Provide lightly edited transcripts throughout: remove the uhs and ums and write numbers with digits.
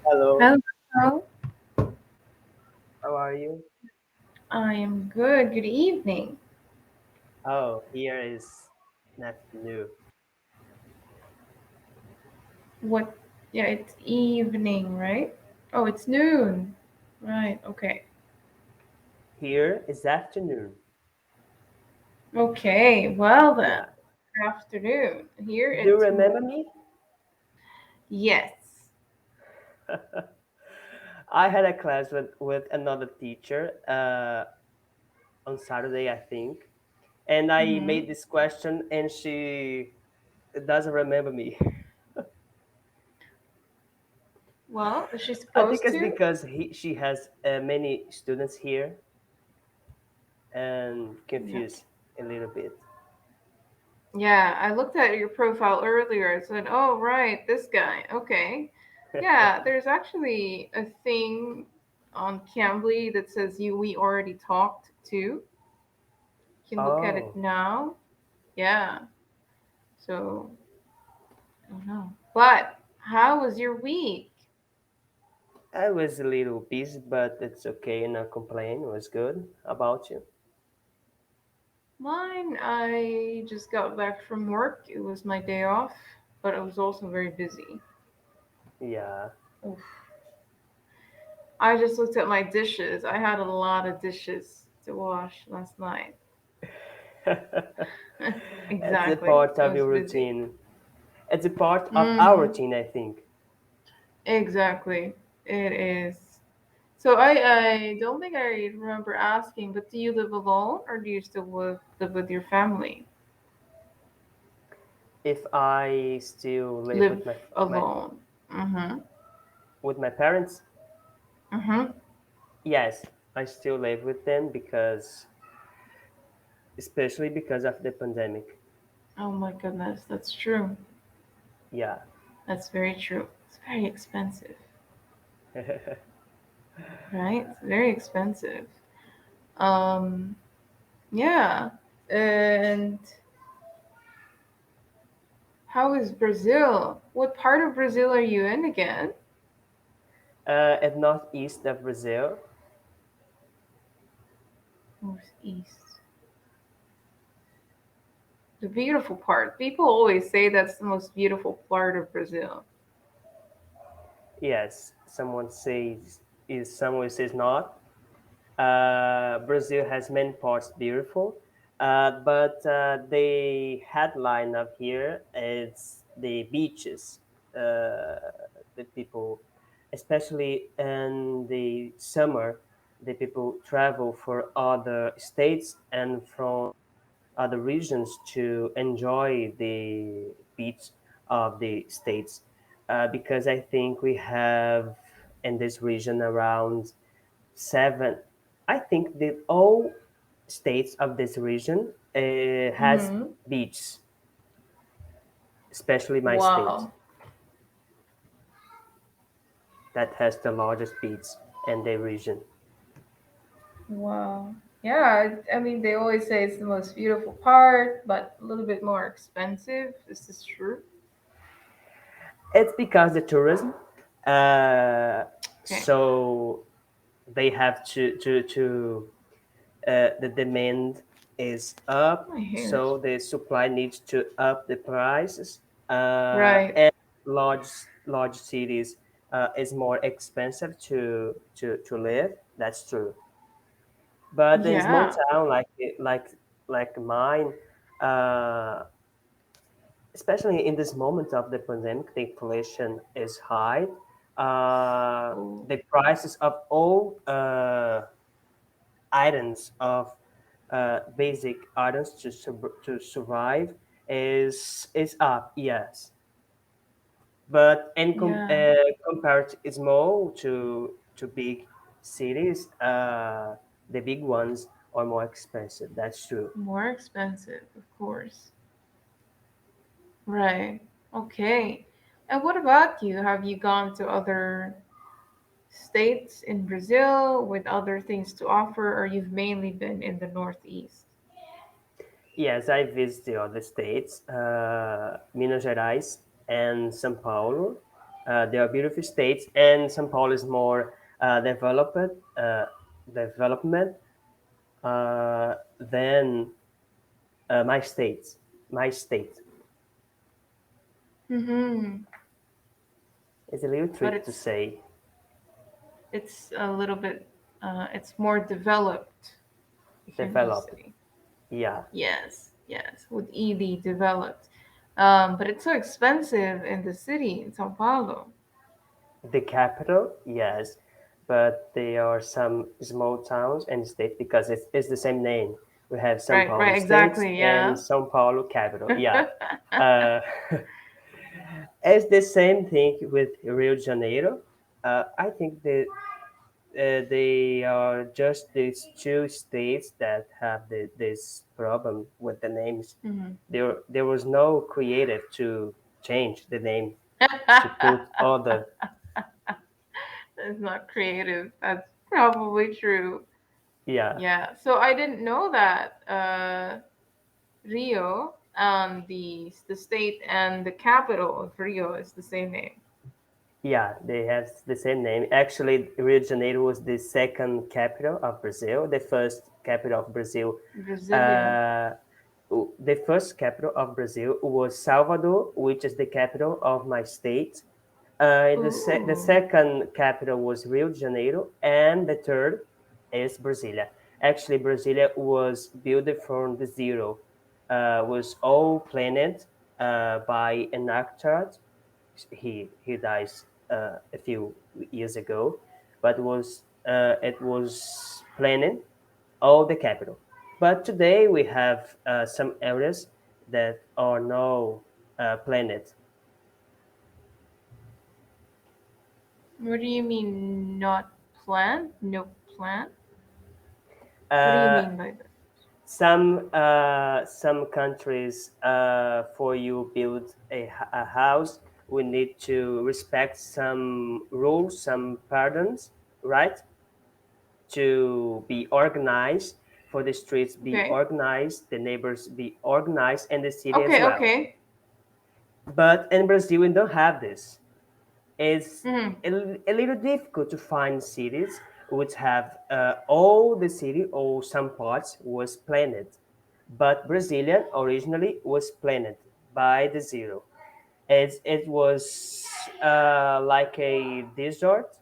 Hello, Hello, how are you? I am good. Good evening. Oh, here is an afternoon. What? Yeah, it's evening, right? Oh, it's noon. Right, okay. Here is afternoon. Okay, well then. Yeah. Afternoon. Here Do you it's remember me? yes. I had a class with another teacher on Saturday, I think, and I Mm-hmm. made this question, and she doesn't remember me. Well, is she I think supposed it's to? because she has many students here and Yeah. confused a little bit. Yeah, I looked at your profile earlier. I said, oh, right, this guy. Okay. Yeah, there's actually a thing on Cambly that says we already talked to. You can look at it Oh, now. Yeah. So, I don't know. But how was your week? I was a little busy, but it's okay. No complain. It was good. How about you? Mine, I just got back from work. It was my day off, but I was also very busy. Yeah. Oof. I just looked at my dishes. I had a lot of dishes to wash last night. It's a Exactly. part I of was your busy. routine. It's a part of our Hmm. routine, I think. Exactly. It is. So I don't think I remember asking, but do you live alone or do you still live with your family? If I still live Live with my alone. Mm-hmm. with my parents, Mm-hmm. yes, I still live with them because, especially because of the pandemic. Oh my goodness, that's true. Yeah. That's very true. It's very expensive, right? It's very expensive. Um, yeah. And how is Brazil? What part of Brazil are you in again? At northeast of Brazil, Northeast. The beautiful part. People always say that's the most beautiful part of Brazil. yes, someone says not. Brazil has many parts beautiful, but the headline of here is the beaches. The people, especially in the summer, the people travel for other states and from other regions to enjoy the beach of the states. Because I think we have in this region around seven. I think that all states of this region has Mm-hmm. beaches, especially my state Wow. that has the largest beach in the region. Wow. Yeah, I mean, they always say it's the most beautiful part, but a little bit more expensive. Is this true? It's because the tourism, uh, Okay. so they have the demand is up, My hair is so the supply needs to up the prices. right. And large large cities is more expensive to live. That's true. But in a small Yeah. town like mine, uh, especially in this moment of the pandemic, the inflation is high. Oh, The prices of all items of basic items to survive is up. Yes, but yeah. compared small to big cities, the big ones are more expensive. That's true. More expensive, of course. Right. Okay. And what about you? Have you gone to other states in Brazil with other things to offer, or you've mainly been in the Northeast? Yes, I visit the other states, Minas Gerais and São Paulo. They are beautiful states, and São Paulo is more developed, uh, development than my state. My state Mm-hmm. is a little But tricky to say. it's a little bit it's more developed, if you may Developed, say. yeah. Yes, yes, with ED developed. But it's so expensive in the city in Sao Paulo. The capital, yes, but there are some small towns and states because it's the same name. We have São Right, Paulo right, State exactly, and yeah. São Paulo capital. Yeah, uh, it's the same thing with Rio de Janeiro. I think that they are just these two states that have this problem with the names. Mhm. There was no creative to change the name to put other. It's not creative. That's probably true. Yeah, Yeah. So I didn't know that Rio and the state and the capital of Rio is the same name. yeah, they have the same name. Actually, Rio de Janeiro was the second capital of Brazil. The first capital of Brazil, Brazilian. uh, the first capital of Brazil was Salvador, which is the capital of my state. The Ooh. second capital was Rio de Janeiro, and the third is Brasilia. Actually, Brasilia was built from the zero, was all planned by an architect. He dies a few years ago, but it was planning all the capital. But today we have some areas that are now planned. What do you mean not plant? No plant? What do you Uh, mean by that? some countries for you build a house, we need to respect some rules, some pardons, right? To be organized, for the streets be Okay. organized, the neighbors be organized, and the city as Okay, well. okay. But in Brazil, we don't have this. It's Mm-hmm. a little difficult to find cities which have all the city or some parts was planned. But Brazilian originally was planned by the zero. It was like a desert.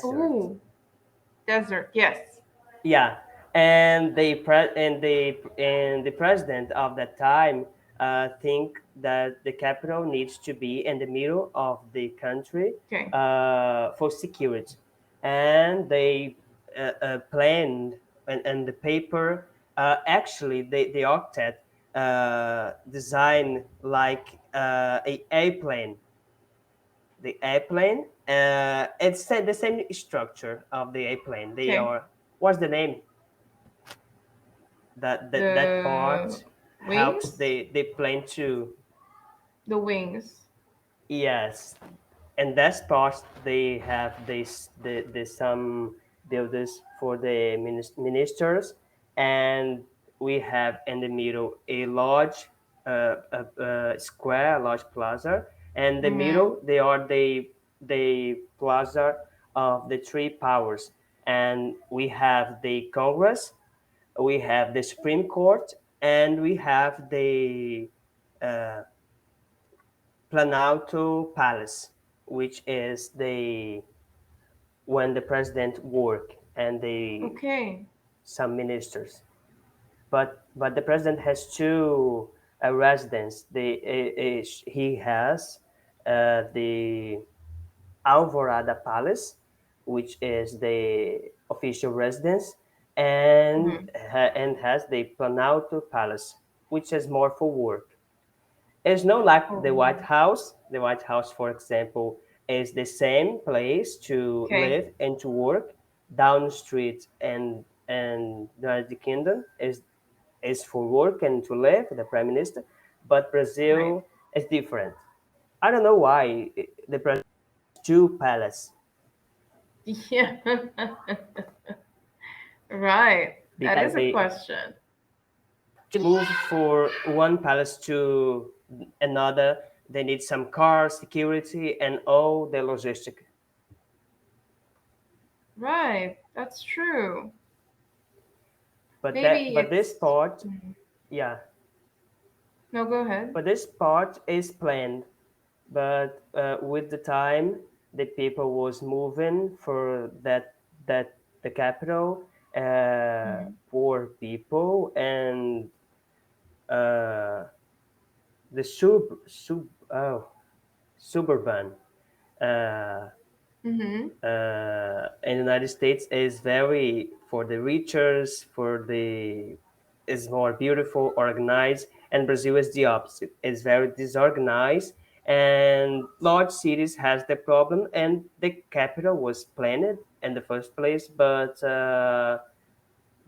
Ooh, desert. Yes. Yeah, and the president of that time think that the capital needs to be in the middle of the country Okay. for security, and they planned and the paper actually the architect designed like a airplane. The airplane, it's the same structure of the airplane. They Okay. are, what's the name, that The part helps wings? the plane to, The wings. yes, and that part they have the some builders for the ministers, and we have in the middle a large square, a large plaza, and the Mm-hmm. middle they are the plaza of the three powers, and we have the Congress, we have the Supreme Court, and we have the uh, Planalto Palace, which is the when the president work and the Okay. some ministers. But the president has two residence. He has the Alvorada Palace, which is the official residence, and Mm-hmm. and has the Planalto Palace, which is more for work. It's not like the Oh. White House. The White House, for example, is the same place to Okay. live and to work. Down the street and the United Kingdom is for work and to live, the Prime Minister. But Right. Brazil is different. I don't know why the president has two palaces Yeah. Right. That because is a they question. to move for one palace to another. they need some car security and all the logistic. Right. That's true. But Maybe this it's. part, Mhm. yeah, No, go ahead. but this part is planned. But with the time, the people was moving for that the capital, Hmm. poor people, and uh, the suburban uh, Hmm. in the United States is very for the riches, for the is more beautiful, organized, and Brazil is the opposite. It's very disorganized, and large cities has the problem, and the capital was planned in the first place, but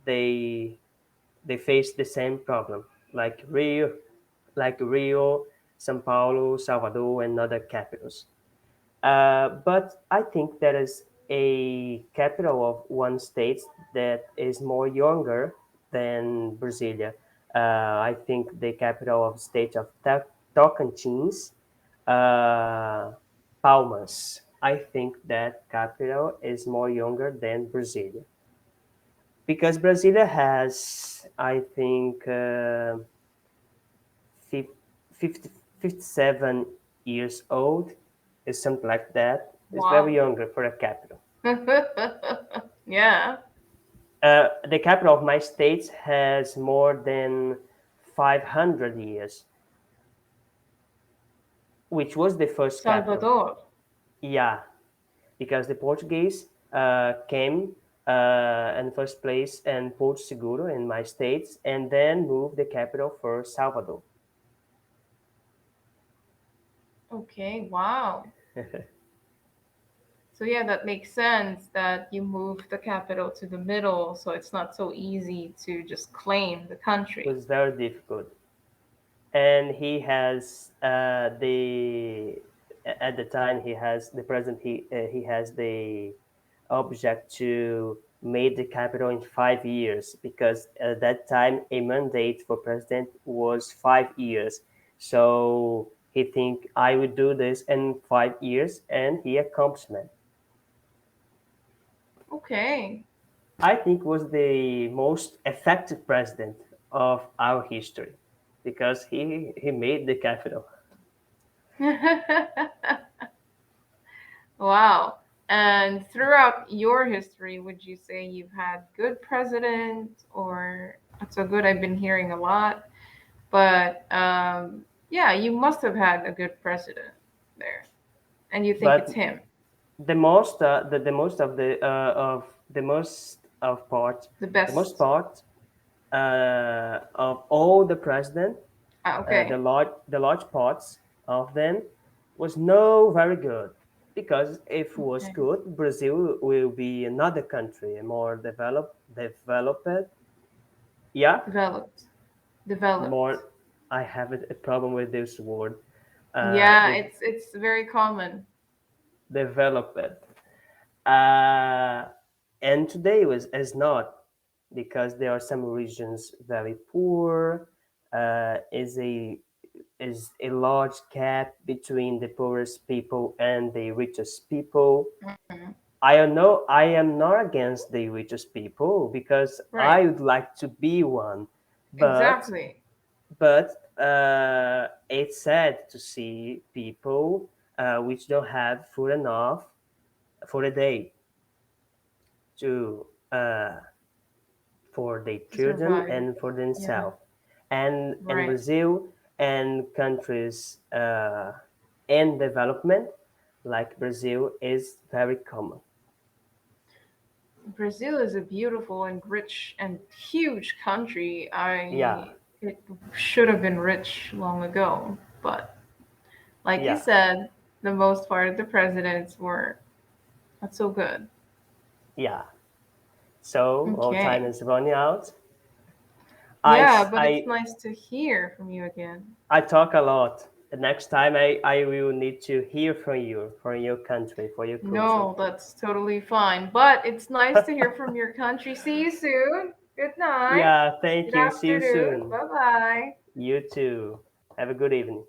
they they face the same problem, like Rio, São Paulo, Salvador, and other capitals. But I think there is a capital of one state that is more younger than Brasilia. I think the capital of state of Tocantins, uh, Palmas. I think that capital is more younger than Brasilia because Brasilia has, I think, 50, 57 years old, is something like that. It's very Wow. younger for a capital. Yeah. The capital of my state has more than 500 years, which was the first capital. Salvador. Yeah, because the Portuguese came in first place in Porto Seguro in my states and then moved the capital for Salvador. Okay. Wow. So yeah, that makes sense that you move the capital to the middle, so it's not so easy to just claim the It country. was very difficult. And he has the at the time he has the present he has the object to make the capital in 5 years because at that time a mandate for president was 5 years. So he think I would do this in 5 years, and he accomplished it. Okay. I think was the most effective president of our history because he made the capital. Wow. And throughout your history, would you say you've had good presidents or not so good? I've been hearing a lot, but yeah, you must have had a good president there, and you think it's But him, the most of the most of part the the most best. part of all the president, Ah, okay. the large parts of them was no very good, because if it was Okay. good, Brazil will be another country, a more developed. Yeah, Developed. Developed. more. I have a problem with this word. Yeah, The it's very common. developed. Uh, and today was is not, because there are some regions very poor. Is a large gap between the poorest people and the richest people. Mhm. I am not against the richest people because Right. I would like to be one, but Exactly. it's sad to see people which don't have food enough for a day to for their To children survive. and for Yeah. themselves. And in Right. Brazil and countries in development like Brazil is very common. Brazil is a beautiful and rich and huge country. Yeah, I it should have been rich long ago, but like you yeah, said, the most part of the presidents were not so good. yeah. So all time Okay. is running out. I, Yeah, but it's I, nice to hear from you again. I talk a lot. The next time I will need to hear from you, from your country, for your culture. No, that's totally fine. But it's nice to hear from your country. See you soon. Good night. Yeah, thank Good you. See you afternoon. soon. Bye bye. You too. Have a good evening.